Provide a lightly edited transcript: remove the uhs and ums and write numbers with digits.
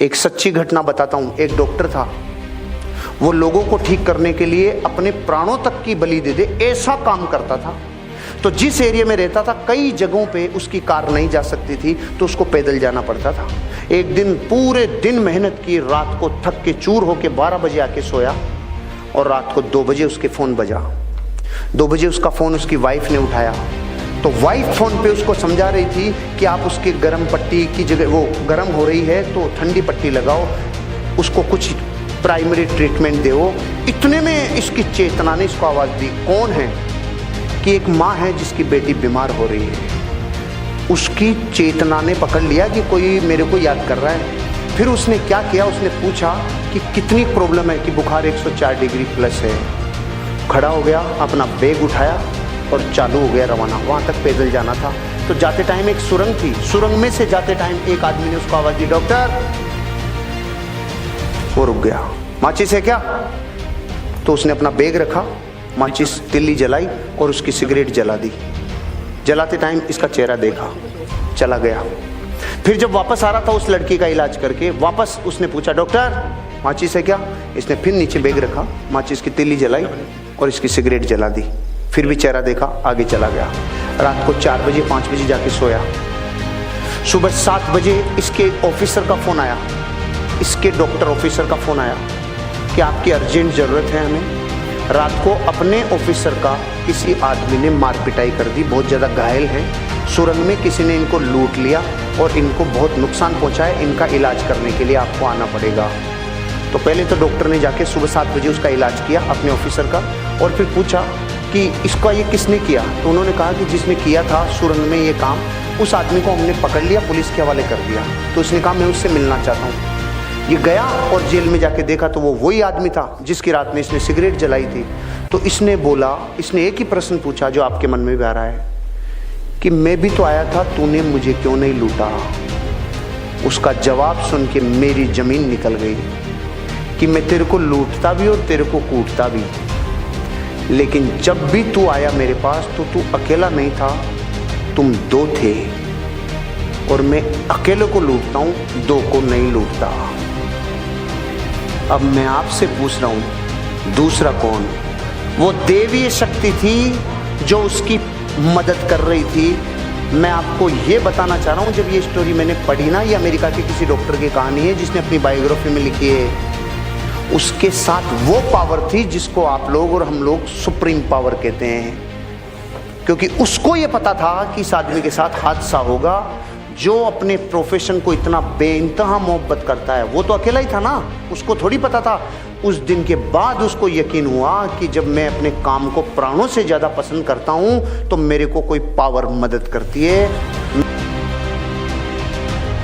एक सच्ची घटना बताता हूँ। एक डॉक्टर था, वो लोगों को ठीक करने के लिए अपने प्राणों तक की बलि दे दे ऐसा काम करता था। तो जिस एरिया में रहता था कई जगहों पे उसकी कार नहीं जा सकती थी, तो उसको पैदल जाना पड़ता था। एक दिन पूरे दिन मेहनत की, रात को थक के चूर होके 12 बजे आके सोया और रात को 2 बजे उसके फ़ोन बजा। 2 बजे उसका फ़ोन उसकी वाइफ ने उठाया, तो वाइफ फ़ोन पे उसको समझा रही थी कि आप उसकी गर्म पट्टी की जगह, वो गर्म हो रही है तो ठंडी पट्टी लगाओ, उसको कुछ प्राइमरी ट्रीटमेंट दो। इतने में इसकी चेतना ने इसको आवाज़ दी, कौन है? कि एक माँ है जिसकी बेटी बीमार हो रही है। उसकी चेतना ने पकड़ लिया कि कोई मेरे को याद कर रहा है। फिर उसने क्या किया, उसने पूछा कि कितनी प्रॉब्लम है, कि बुखार 104 डिग्री प्लस है। खड़ा हो गया, अपना बैग उठाया और चालू हो गया रवाना। वहाँ तक पैदल जाना था। तो जाते टाइम एक सुरंग थी, सुरंग में से जाते टाइम एक आदमी ने उसको आवाज़ दी, डॉक्टर। वो रुक गया। माचिस है क्या? तो उसने अपना बैग रखा, माचिस तिल्ली जलाई और उसकी सिगरेट जला दी। जलाते टाइम इसका चेहरा देखा, चला गया। फिर जब वापस आ रहा था उस लड़की का इलाज करके, वापस उसने पूछा, डॉक्टर माचिस है क्या? इसने फिर नीचे बैग रखा, माचिस की तिल्ली जलाई और इसकी सिगरेट जला दी। फिर भी चेहरा देखा, आगे चला गया। रात को 4 बजे 5 बजे जाके सोया। सुबह 7 बजे इसके ऑफिसर का फ़ोन आया, इसके डॉक्टर ऑफिसर का फ़ोन आया कि आपकी अर्जेंट ज़रूरत है हमें। रात को अपने ऑफिसर का किसी आदमी ने मार पिटाई कर दी, बहुत ज़्यादा घायल हैं। सुरंग में किसी ने इनको लूट लिया और इनको बहुत नुकसान पहुंचा है। इनका इलाज करने के लिए आपको आना पड़ेगा। तो पहले तो डॉक्टर ने जाके सुबह 7 बजे उसका इलाज किया अपने ऑफिसर का, और फिर पूछा कि इसका ये किसने किया? तो उन्होंने कहा कि जिसने किया था सुरंग में ये काम, उस आदमी को हमने पकड़ लिया, पुलिस के हवाले कर दिया। तो उसने कहा मैं उससे मिलना चाहता हूँ। ये गया और जेल में जाके देखा तो वो वही आदमी था जिसकी रात में इसने सिगरेट जलाई थी। तो इसने बोला, इसने एक ही प्रश्न पूछा जो आपके मन में भी आ रहा है कि मैं भी तो आया था, तूने मुझे क्यों नहीं लूटा? उसका जवाब सुन के मेरी जमीन निकल गई कि मैं तेरे को लूटता भी और तेरे को कूटता भी, लेकिन जब भी तू आया मेरे पास तो तू अकेला नहीं था, तुम 2 थे, और मैं अकेले को लूटता हूँ, 2 को नहीं लूटता। अब मैं आपसे पूछ रहा हूँ, दूसरा कौन? वो देवीय शक्ति थी जो उसकी मदद कर रही थी। मैं आपको ये बताना चाह रहा हूँ, जब ये स्टोरी मैंने पढ़ी ना, ये अमेरिका के किसी डॉक्टर की कहानी है जिसने अपनी बायोग्राफी में लिखी है। उसके साथ वो पावर थी जिसको आप लोग और हम लोग सुप्रीम पावर कहते हैं, क्योंकि उसको ये पता था कि इस आदमी के साथ हादसा होगा। जो अपने प्रोफेशन को इतना बेइंतहा मोहब्बत करता है, वो तो अकेला ही था ना, उसको थोड़ी पता था। उस दिन के बाद उसको यकीन हुआ कि जब मैं अपने काम को प्राणों से ज़्यादा पसंद करता हूँ तो मेरे को कोई पावर मदद करती है।